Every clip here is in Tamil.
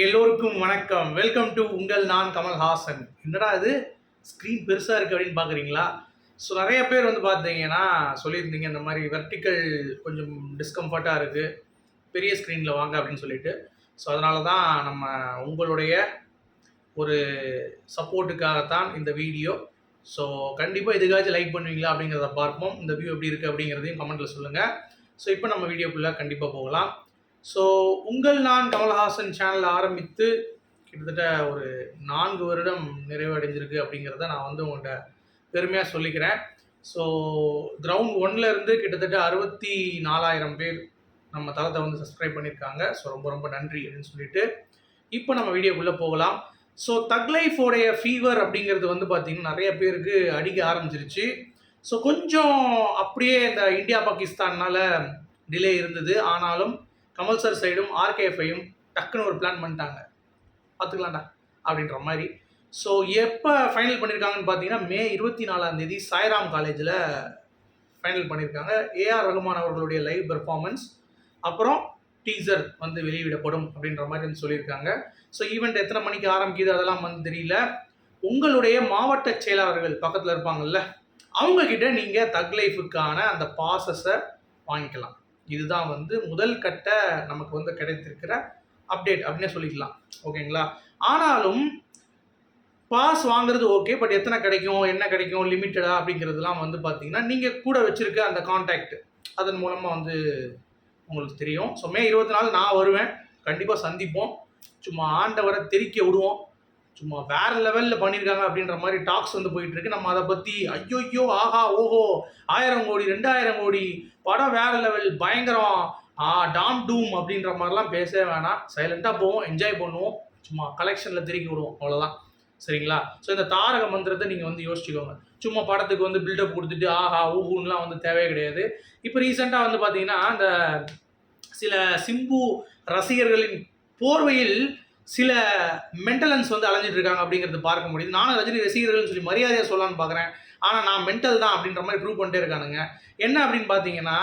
எல்லோருக்கும் வணக்கம். வெல்கம் டு உங்கள் நான் கமல்ஹாசன். என்னடா இது ஸ்க்ரீன் பெருசாக இருக்குது அப்படின்னு பார்க்குறீங்களா? ஸோ நிறைய பேர் வந்து பார்த்தீங்கன்னா சொல்லியிருந்தீங்க, இந்த மாதிரி வெர்டிக்கல் கொஞ்சம் டிஸ்கம்ஃபர்ட்டாக இருக்குது, பெரிய ஸ்க்ரீனில் வாங்க அப்படின்னு சொல்லிட்டு. ஸோ அதனால தான் நம்ம உங்களுடைய ஒரு சப்போர்ட்டுக்காகத்தான் இந்த வீடியோ. ஸோ கண்டிப்பாக இதுக்காச்சும் லைக் பண்ணுவீங்களா அப்படிங்கிறத பார்ப்போம். இந்த வியூ எப்படி இருக்குது அப்படிங்கிறதையும் கமெண்ட்டில் சொல்லுங்கள். ஸோ இப்போ நம்ம வீடியோக்குள்ளே கண்டிப்பாக போகலாம். ஸோ உங்கள் நான் கமல்ஹாசன் சேனல் ஆரம்பித்து கிட்டத்தட்ட ஒரு 4 வருடம் நிறைவடைஞ்சிருக்கு அப்படிங்கிறத நான் வந்து உங்கள்கிட்ட பெருமையாக சொல்லிக்கிறேன். ஸோ கிரவுண்ட் 1ல இருந்து கிட்டத்தட்ட 64,000 பேர் நம்ம தளத்தை வந்து சப்ஸ்கிரைப் பண்ணியிருக்காங்க. ஸோ ரொம்ப ரொம்ப நன்றி அப்படின்னு சொல்லிட்டு இப்போ நம்ம வீடியோக்குள்ளே போகலாம். ஸோ தக் லைஃபோடைய ஃபீவர் அப்படிங்கிறது வந்து பார்த்திங்கன்னா நிறைய பேருக்கு அடிக்க ஆரம்பிச்சிருச்சு. ஸோ கொஞ்சம் அப்படியே இந்த இந்தியா பாகிஸ்தானால் டிலே இருந்தது. ஆனாலும் கமல் சார் சைடும் ஆர்கேஎஃப்ஐயும் டக்குன்னு ஒரு பிளான் பண்ணிட்டாங்க, பார்த்துக்கலாம்டா அப்படின்ற மாதிரி. ஸோ எப்போ ஃபைனல் பண்ணியிருக்காங்கன்னு பார்த்தீங்கன்னா மே 24 சாய்ராம் காலேஜில் ஃபைனல் பண்ணியிருக்காங்க. ஏஆர் ரகுமான் அவர்களுடைய லைவ் பெர்ஃபார்மன்ஸ், அப்புறம் டீசர் வந்து வெளியிடப்படும் அப்படின்ற மாதிரி வந்து சொல்லியிருக்காங்க. ஸோ ஈவெண்ட் எத்தனை மணிக்கு ஆரம்பிக்குது அதெல்லாம் வந்து தெரியல. உங்களுடைய மாவட்ட செயலாளர்கள் பக்கத்தில் இருப்பாங்கல்ல, அவங்கக்கிட்ட நீங்கள் தக் லைஃபுக்கான அந்த பாசஸை வாங்கிக்கலாம். இதுதான் வந்து முதல் கட்ட நமக்கு வந்து கிடைத்திருக்கிற அப்டேட் அப்படின்னே சொல்லிக்கலாம். ஓகேங்களா? ஆனாலும் பாஸ் வாங்குறது ஓகே, பட் எத்தனை கிடைக்கும், என்ன கிடைக்கும், லிமிட்டடா அப்படிங்கிறதுலாம் வந்து பார்த்தீங்கன்னா நீங்கள் கூட வச்சுருக்க அந்த கான்டாக்ட் அதன் மூலமாக வந்து உங்களுக்கு தெரியும். ஸோ மே 24 நான் வருவேன், கண்டிப்பாக சந்திப்போம். சும்மா ஆண்டவரை தெரிக்க விடுவோம். சும்மா வேறு லெவலில் பண்ணியிருக்காங்க அப்படின்ற மாதிரி டாக்ஸ் வந்து போயிட்டுருக்கு. நம்ம அதை பற்றி ஐயோ ஆஹா ஓஹோ 1000 கோடி 2000 கோடி படம் வேறு லெவல் பயங்கரம் டாம் டூம் அப்படின்ற மாதிரிலாம் பேசவே வேணாம். சைலண்ட்டாக போவோம், என்ஜாய் பண்ணுவோம், சும்மா கலெக்ஷனில் திருக்கி விடுவோம், அவ்வளோதான். சரிங்களா? ஸோ இந்த தாரக மந்திரத்தை நீங்கள் வந்து யோசிச்சுக்கோங்க. சும்மா படத்துக்கு வந்து பில்டப் கொடுத்துட்டு ஆஹா ஊஹூன்லாம் வந்து தேவையே கிடையாது. இப்போ ரீசெண்டாக வந்து பார்த்தீங்கன்னா இந்த சில சிம்பு ரசிகர்களின் போர்வையில் சில மென்டலன்ஸ் வந்து அலைஞ்சிட்டு இருக்காங்க அப்படிங்கிறது பார்க்க முடியுது. நானும் ரஜினி ரசிகர்கள்னு சொல்லி மரியாதையாக சொல்லலான்னு பார்க்குறேன், ஆனால் நான் மென்டல் தான் அப்படின்ற மாதிரி ப்ரூவ் பண்ணிட்டே இருக்கானுங்க. என்ன அப்படின்னு பார்த்தீங்கன்னா,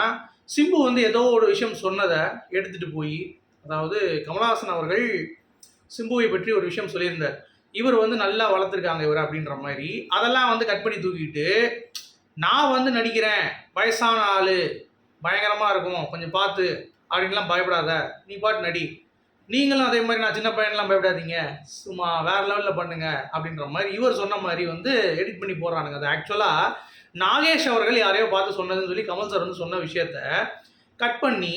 சிம்பு வந்து ஏதோ ஒரு விஷயம் சொன்னதை எடுத்துகிட்டு போய், அதாவது கமல்ஹாசன் அவர்கள் சிம்புவை பற்றி ஒரு விஷயம் சொல்லியிருந்தார், இவர் வந்து நல்லா வளர்த்துருக்காங்க இவர் அப்படின்ற மாதிரி. அதெல்லாம் வந்து கட் பண்ணி தூக்கிட்டு, நான் வந்து நடிக்கிறேன், வயசான ஆள், பயங்கரமாக இருக்கும், கொஞ்சம் பார்த்து அப்படின்லாம் பயப்படாத, நீ பாட்டு நடி, நீங்களும் அதே மாதிரி நான் சின்ன பையன்லாம் பயப்படாதீங்க, சும்மா வேறு லெவலில் பண்ணுங்க அப்படின்ற மாதிரி இவர் சொன்ன மாதிரி வந்து எடிட் பண்ணி போடுறானுங்க. அது ஆக்சுவலாக நாகேஷ் அவர்கள் யாரையோ பார்த்து சொன்னதுன்னு சொல்லி கமல் சார் வந்து சொன்ன விஷயத்த கட் பண்ணி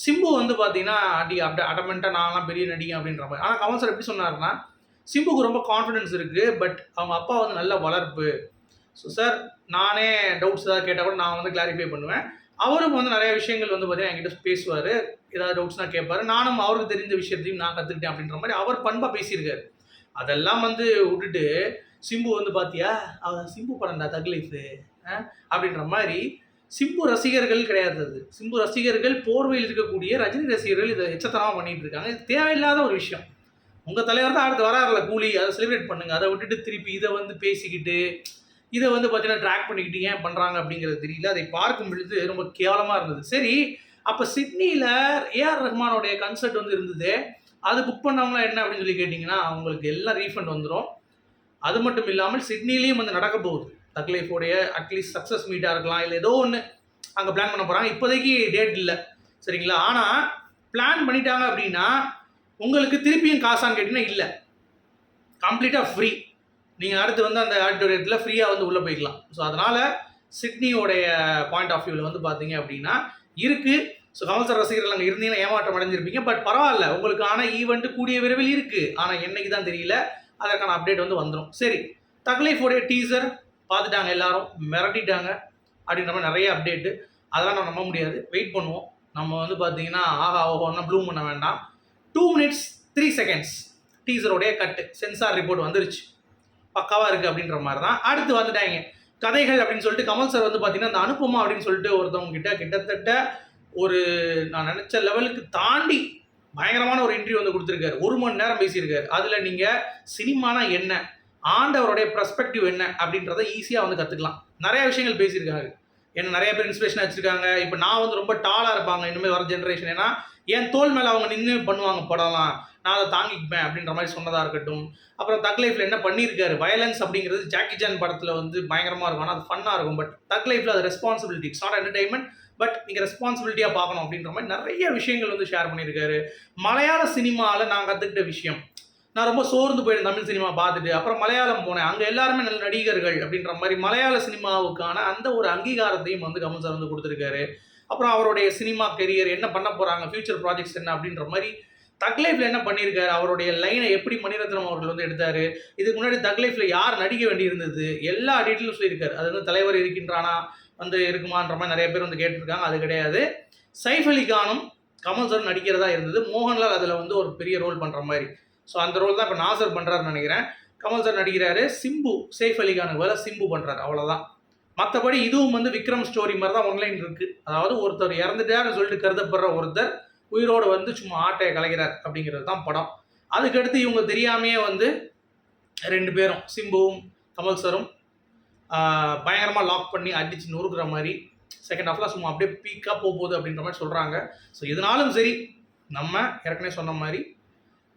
சிம்பு வந்து பார்த்தீங்கன்னா அப்படி அடமெண்ட்டாக நான்லாம் பெரிய நடிகை அப்படின்ற மாதிரி. ஆனால் கமல் சார் எப்படி சொன்னார்னா, சிம்புக்கு ரொம்ப கான்ஃபிடென்ஸ் இருக்குது, பட் அவங்க அப்பா வந்து நல்ல வளர்ப்பு. ஸோ சார் நானே டவுட்ஸ் ஏதாவது கேட்டால் கூட நான் வந்து கிளாரிஃபை பண்ணுவேன், அவரும் வந்து நிறைய விஷயங்கள் வந்து பார்த்தீங்கன்னா என்கிட்ட பேசுவார், ஏதாவது டவுட்ஸ்னால் கேட்பார், நானும் அவருக்கு தெரிஞ்ச விஷயத்தையும் நான் கற்றுக்கிட்டேன் அப்படின்ற மாதிரி அவர் பண்பாக பேசியிருக்காரு. அதெல்லாம் வந்து விட்டுட்டு சிம்பு வந்து பார்த்தியா அவர் சிம்பு படம்டா தக் லைஃபு அப்படின்ற மாதிரி. சிம்பு ரசிகர்கள் கிடையாது, அது சிம்பு ரசிகர்கள் போர்வையில் இருக்கக்கூடிய ரஜினி ரசிகர்கள் இதை எச்சத்தனமாக பண்ணிகிட்டு இருக்காங்க. இது தேவையில்லாத ஒரு விஷயம். உங்கள் தலைவர் தான் அடுத்து வராருல கூலி, அதை செலிப்ரேட் பண்ணுங்கள். அதை விட்டுட்டு திருப்பி இதை வந்து பேசிக்கிட்டு இதை வந்து பார்த்தீங்கன்னா ட்ராக் பண்ணிக்கிட்டு ஏன் பண்ணுறாங்க அப்படிங்கிறது தெரியல. அதை பார்க்கும் பொழுது ரொம்ப கேவலமாக இருந்தது. சரி, அப்போ சிட்னியில் ஏஆர் ரஹ்மானோடைய கன்சர்ட் வந்து இருந்தது, அது புக் பண்ணவங்களாம் என்ன அப்படின்னு சொல்லி கேட்டிங்கன்னா அவங்களுக்கு எல்லாம் ரீஃபண்ட் வந்துடும். அது மட்டும் இல்லாமல் சிட்னிலையும் வந்து நடக்க போகுது தக் லைஃபோடைய அட்லீஸ்ட் சக்ஸஸ் மீட்டாக இருக்கலாம், இல்லை ஏதோ ஒன்று அங்கே பிளான் பண்ண போகிறாங்க. இப்போதைக்கு டேட் இல்லை, சரிங்களா? ஆனால் பிளான் பண்ணிட்டாங்க அப்படின்னா உங்களுக்கு திருப்பியும் காசான்னு கேட்டிங்கன்னா இல்லை, கம்ப்ளீட்டாக ஃப்ரீ. நீங்கள் அடுத்து வந்து அந்த ஆடிட்டோரியத்தில் ஃப்ரீயாக வந்து உள்ளே போய்க்கலாம். ஸோ அதனால் சிட்னியோடைய பாயிண்ட் ஆஃப் வியூவில் வந்து பார்த்தீங்க அப்படின்னா இருக்குது. ஸோ கமல் சார் ரசிகர்கள் அங்கே இருந்தீங்கன்னா ஏமாற்றம் அடைஞ்சிருப்பீங்க, பட் பரவாயில்ல, உங்களுக்கான ஈவெண்ட்டு கூடிய விரைவில் இருக்குது. ஆனால் என்னைக்கு தான் தெரியல, அதற்கான அப்டேட் வந்து வந்துடும். சரி, தக் லைஃபோடைய டீசர் பார்த்துட்டாங்க, எல்லாரும் மிரட்டிட்டாங்க அப்படின்ற மாதிரி நிறைய அப்டேட்டு, அதெல்லாம் நம்ம நம்ப முடியாது, வெயிட் பண்ணுவோம். நம்ம வந்து பார்த்தீங்கன்னா ஆஹா ஓஹோன்னா ப்ளூம் பண்ண வேண்டாம். 2 minutes 3 seconds டீசருடைய கட்டு சென்சார் ரிப்போர்ட் வந்துருச்சு, பக்காவாக இருக்குது அப்படின்ற மாதிரி தான். அடுத்து வந்துட்டாங்க கதைகள் அப்படின்னு சொல்லிட்டு கமல் சார் வந்து பார்த்தீங்கன்னா அந்த அனுப்பமா அப்படின்னு சொல்லிட்டு ஒருத்தவங்க கிட்டத்தட்ட ஒரு நான் நினச்ச லெவலுக்கு தாண்டி பயங்கரமான ஒரு இன்டர்வியூ வந்து கொடுத்துருக்காரு. 1 மணி நேரம் பேசியிருக்காரு. அதில் நீங்கள் சினிமானா என்ன, ஆண்டவருடைய பெர்ஸ்பெக்டிவ் என்ன அப்படின்றத ஈஸியாக வந்து கற்றுக்கலாம். நிறைய விஷயங்கள் பேசியிருக்காங்க, என்ன நிறைய பேர் இன்ஸ்பிரேஷனாக வச்சுருக்காங்க. இப்போ நான் வந்து ரொம்ப டாலாக இருப்பாங்க இனிமேல் வர ஜென்ரேஷன், ஏன்னா என் தோல் மேலே அவங்க நின்று பண்ணுவாங்க படம்லாம், நான் அதை தாங்கிப்பேன் அப்படின்ற மாதிரி சொன்னதாக இருக்கட்டும். அப்புறம் தக் லைஃப்பில் என்ன பண்ணியிருக்காரு, வயலன்ஸ் அப்படிங்கிறது ஜாக்கி ஜான் படத்தில் வந்து பயங்கரமாக இருக்கும், ஆனால் அது ஃபன்னாக இருக்கும். பட் தக் லைஃப்பில் அது responsibility, it's not entertainment, but நீங்கள் ரெஸ்பான்சிபிலிட்டியாக பார்க்கணும் அப்படின்ற மாதிரி நிறைய விஷயங்கள் வந்து ஷேர் பண்ணியிருக்காரு. மலையாள சினிமாவில் நான் கற்றுக்கிட்ட விஷயம், நான் ரொம்ப சோர்ந்து போயிட்டேன் தமிழ் சினிமா பார்த்துட்டு. அப்புறம் மலையாளம் போனேன், அங்கே எல்லாருமே நல்ல நடிகர்கள் அப்படின்ற மாதிரி மலையாள சினிமாவுக்கான அந்த ஒரு அங்கீகாரத்தையும் வந்து கமல் சார் வந்து கொடுத்துருக்காரு. அப்புறம் அவருடைய சினிமா கெரியர் என்ன பண்ண போகிறாங்க, ஃபியூச்சர் ப்ராஜெக்ட்ஸ் என்ன அப்படின்ற மாதிரி தக் லைஃப்பில் என்ன பண்ணியிருக்காரு, அவருடைய லைனை எப்படி மணிரத்னம் அவர்கள் வந்து எடுத்தார், இதுக்கு முன்னாடி தக் லைஃப்பில் யார் நடிக்க வேண்டி இருந்தது, எல்லா டீட்டெயிலும் சொல்லியிருக்காரு. அது வந்து தலைவர் இருக்கின்றானா வந்து இருக்குமான்ற மாதிரி நிறைய பேர் வந்து கேட்டிருக்காங்க. அது கிடையாது, சைஃப் அலி கானும் கமல் சார் நடிக்கிறதா இருந்தது. மோகன்லால் அதில் வந்து ஒரு பெரிய ரோல் பண்ணுற மாதிரி. ஸோ அந்த ரோல் தான் இப்போ நாசர் பண்ணுறாருன்னு நினைக்கிறேன். கமல் சார் நடிக்கிறாரு, சிம்பு சைஃப் அலி கானுக்கு வேலை சிம்பு பண்ணுறாரு, அவ்வளோதான். மற்றபடி இதுவும் வந்து விக்ரம் ஸ்டோரி மாதிரி தான் ஒன்லைன் இருக்குது. அதாவது ஒருத்தர் இறந்துட்டாருன்னு சொல்லிட்டு கருதப்படுற ஒருத்தர் உயிரோடு வந்து சும்மா ஆட்டையை கலைக்கிறார் அப்படிங்கிறது தான் படம். அதுக்கடுத்து இவங்க தெரியாமையே வந்து 2 பேரும் சிம்புவும் கமல் சாரும் பயங்கரமாக லாக் பண்ணி அடித்து நொறுக்கிற மாதிரி செகண்ட் ஹாஃபில் சும்மா அப்படியே பீக்காக போகுது அப்படின்ற மாதிரி சொல்கிறாங்க. ஸோ இதனாலும் சரி, நம்ம ஏற்கனவே சொன்ன மாதிரி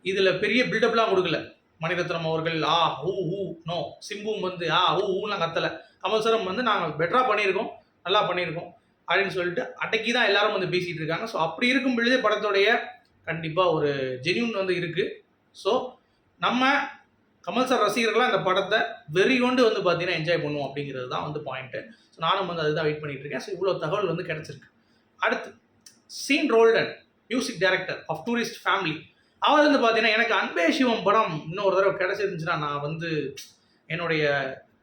இதில் பெரிய பில்டப்லாம் கொடுக்கல மணிரத்னம் அவர்கள். நோ, சிம்புவும் வந்து ஊலாம் கத்தலை. கமல் சாரும் வந்து நாங்கள் பெட்டராக பண்ணியிருக்கோம், நல்லா பண்ணியிருக்கோம் அப்படின்னு சொல்லிட்டு அன்றைக்கி தான் எல்லாரும் வந்து பேசிகிட்டு இருக்காங்க. ஸோ அப்படி இருக்கும் பொழுதே படத்துடைய கண்டிப்பாக ஒரு ஜென்யூன் வந்து இருக்குது. ஸோ நம்ம கமல் சார் ரசிகர்களாக அந்த படத்தை வெறி கொண்டு வந்து பார்த்தீங்கன்னா என்ஜாய் பண்ணுவோம் அப்படிங்கிறது தான் வந்து பாயிண்ட்டு. ஸோ நானும் வந்து அதுதான் வெயிட் பண்ணிட்டு இருக்கேன். ஸோ இவ்வளோ தகவல் வந்து கிடச்சிருக்கு. அடுத்து Sean Roldan, music director of Tourist Family. அவர் வந்து பார்த்தீங்கன்னா எனக்கு அன்பே சிவம் படம் இன்னொரு தடவை கிடச்சிருந்துச்சுன்னா நான் வந்து என்னுடைய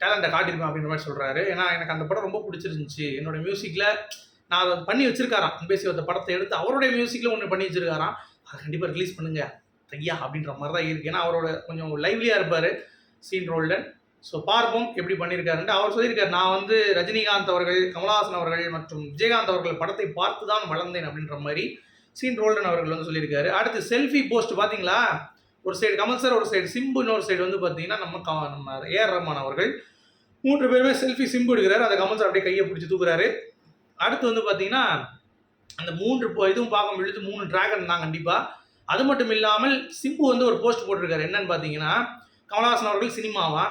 டேலண்ட்டை காட்டியிருப்பேன் அப்படின்ற மாதிரி சொல்கிறாரு. ஏன்னா எனக்கு அந்த படம் ரொம்ப பிடிச்சிருந்துச்சி. என்னோடய மியூசிக்கில் நான் அதை பண்ணி வச்சுருக்காராம். அன்பே சிவத்தை படத்தை எடுத்து அவருடைய மியூசிக்கில் ஒன்று பண்ணி வச்சுருக்காராம். அதை கண்டிப்பாக ரிலீஸ் பண்ணுங்க ஐயா அப்படின்ற மாதிரி தான் இருக்குது. ஏன்னா அவரோட கொஞ்சம் லைவ்லியாக இருப்பார் சீன் ரோல்டன். ஸோ பார்ப்போம் எப்படி பண்ணியிருக்காருன்ட்டு. அவர் சொல்லியிருக்காரு, நான் வந்து ரஜினிகாந்த் அவர்கள், கமல்ஹாசன் அவர்கள் மற்றும் விஜயகாந்த் அவர்கள் படத்தை பார்த்து தான் வளர்ந்தேன் அப்படின்ற மாதிரி சீன் ரோல்டன் அவர்கள் வந்து சொல்லியிருக்காரு. அடுத்து செல்ஃபி போஸ்ட் பார்த்தீங்களா, ஒரு சைடு கமல் சார், ஒரு சைடு சிம்பு, இன்னொரு சைடு வந்து பார்த்தீங்கன்னா நம்ம ஏஆர் ரஹ்மான் அவர்கள் 3 பேருமே செல்ஃபி சிம்பு எடுக்கிறாரு. அதை கமல் சார் அப்படியே கையை பிடிச்சி தூக்குறாரு. அடுத்து வந்து பார்த்தீங்கன்னா அந்த 3 இதுவும் பார்க்க முடியுது, 3 டிராகன் தான் கண்டிப்பாக. அது மட்டும் இல்லாமல் சிம்பு வந்து ஒரு போஸ்ட் போட்டிருக்காரு. என்னன்னு பார்த்தீங்கன்னா, கமல்ஹாசன் அவர்கள் சினிமாவா,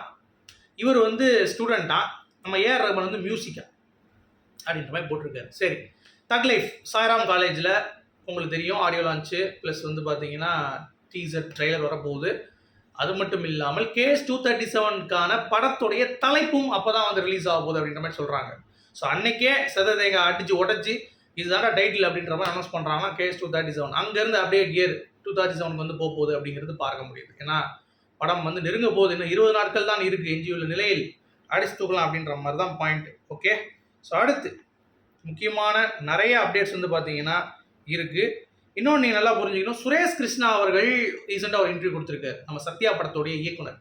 இவர் வந்து ஸ்டூடெண்ட்டா, நம்ம ஏஆர் ரஹ்மான் வந்து மியூசிக்கா அப்படின்ற மாதிரி போட்டிருக்காரு. சரி, தக் லைஃப் சாய்ராம் காலேஜில் உங்களுக்கு தெரியும் ஆடியோ லான்ச்சு ப்ளஸ் வந்து பார்த்தீங்கன்னா டீசர் ட்ரெய்லர் வரப்போகுது. அது மட்டும் இல்லாமல் கேஸ் 237க்கான படத்துடைய தலைப்பும் அப்போ தான் வந்து ரிலீஸ் ஆக போகுது அப்படின்ற மாதிரி சொல்கிறாங்க. ஸோ அன்னைக்கே சததேங்க அடித்து உடச்சி இதுதான டைட்டில் அப்படின்ற மாதிரி அனௌன்ஸ் பண்ணுறாங்கன்னா கேஸ் 237. அங்கேருந்து அப்படியே கியர் 237க்கு வந்து போகுது அப்படிங்கிறது பார்க்க முடியுது. ஏன்னா படம் வந்து நெருங்க போகுது, இன்னும் 20 நாட்கள் தான் இருக்குது எஞ்சியுள்ள நிலையில், அடிச்சு தூக்கலாம் அப்படின்ற மாதிரி தான் பாயிண்ட். ஓகே, ஸோ அடுத்து முக்கியமான நிறைய அப்டேட்ஸ் வந்து பார்த்தீங்கன்னா இருக்குது. இன்னொன்று நீங்கள் நல்லா புரிஞ்சுக்கணும், சுரேஷ் கிருஷ்ணா அவர்கள் ரீசெண்டாக ஒரு இன்டர்வியூ கொடுத்துருக்காரு, நம்ம சத்யா படத்தோடைய இயக்குனர்.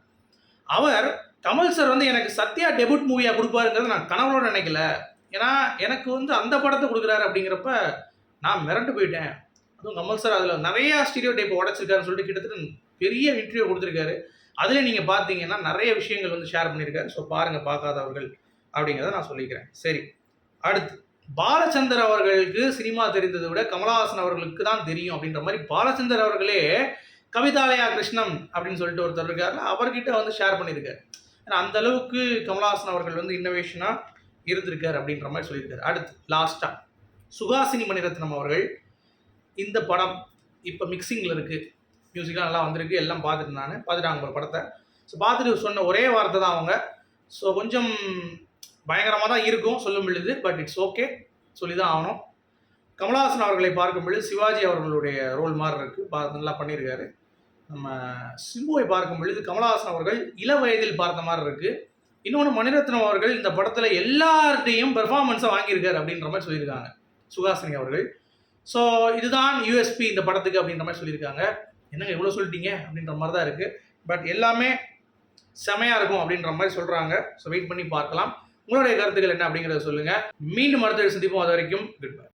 அவர் கமல் சார் வந்து எனக்கு சத்யா டெபியூட் மூவியாக கொடுப்பாருங்கிறது நான் கனவோட நினைக்கல. ஏன்னா எனக்கு வந்து அந்த படத்தை கொடுக்குறாரு அப்படிங்கிறப்ப நான் மிரண்டு போயிட்டேன். அதுவும் கமல் சார் அதில் நிறையா ஸ்டீரியோ டைப் உடச்சிருக்காருன்னு சொல்லிட்டு கிட்டத்தட்ட பெரிய இன்டர்வியூ கொடுத்துருக்காரு. அதில் நீங்கள் பார்த்தீங்கன்னா நிறைய விஷயங்கள் வந்து ஷேர் பண்ணியிருக்காரு. ஸோ பாருங்கள் பார்க்காதவர்கள் அப்படிங்கிறத நான் சொல்லிக்கிறேன். சரி, அடுத்து பாலச்சந்தர் அவர்களுக்கு சினிமா தெரிந்ததை விட கமலஹாசன் அவர்களுக்கு தான் தெரியும் அப்படின்ற மாதிரி பாலச்சந்தர் அவர்களே கவிதாலயா கிருஷ்ணன் அப்படின்னு சொல்லிட்டு ஒருத்தர் இருக்காருல, அவர்கிட்ட வந்து ஷேர் பண்ணியிருக்காரு. ஏன்னா அந்த அளவுக்கு கமலஹாசன் அவர்கள் வந்து இன்னோவேஷனாக இருந்திருக்காரு அப்படின்ற மாதிரி சொல்லியிருக்காரு. அடுத்து லாஸ்ட்டாக சுஹாசினி மணிரத்னம் அவர்கள், இந்த படம் இப்போ மிக்சிங்கில் இருக்குது, மியூசிக்லாம் நல்லா வந்திருக்கு, எல்லாம் பார்த்துட்டாங்க ஒரு படத்தை. ஸோ பார்த்துட்டு சொன்ன ஒரே வார்த்தை தான் அவங்க, ஸோ கொஞ்சம் பயங்கரமாக தான் இருக்கும் சொல்லும் பொழுது, பட் இட்ஸ் ஓகே, சொல்லி தான் ஆகணும். கமலஹாசன் அவர்களை பார்க்கும் பொழுது சிவாஜி அவர்களுடைய ரோல் மாதிரி இருக்குது, நல்லா பண்ணியிருக்காரு. நம்ம சிம்புவை பார்க்கும் பொழுது கமலஹாசன் அவர்கள் இள வயதில் பார்த்த மாதிரி இருக்குது. இன்னொன்று மணிரத்னம் அவர்கள் இந்த படத்தில் எல்லார்ட்டையும் பெர்ஃபார்மன்ஸை வாங்கியிருக்காரு அப்படின்ற மாதிரி சொல்லியிருக்காங்க சுஹாசினி அவர்கள். ஸோ இதுதான் யூஎஸ்பி இந்த படத்துக்கு அப்படின்ற மாதிரி சொல்லியிருக்காங்க. என்னங்க இவ்வளோ சொல்லிட்டீங்க அப்படின்ற மாதிரி தான் இருக்குது, பட் எல்லாமே செமையாக இருக்கும் அப்படின்ற மாதிரி சொல்கிறாங்க. ஸோ வெயிட் பண்ணி பார்க்கலாம். உங்களுடைய கருத்துக்கள் என்ன அப்படிங்கிறத சொல்லுங்கள். மீண்டும் அடுத்த சந்திப்போம். அது வரைக்கும் குட் பை.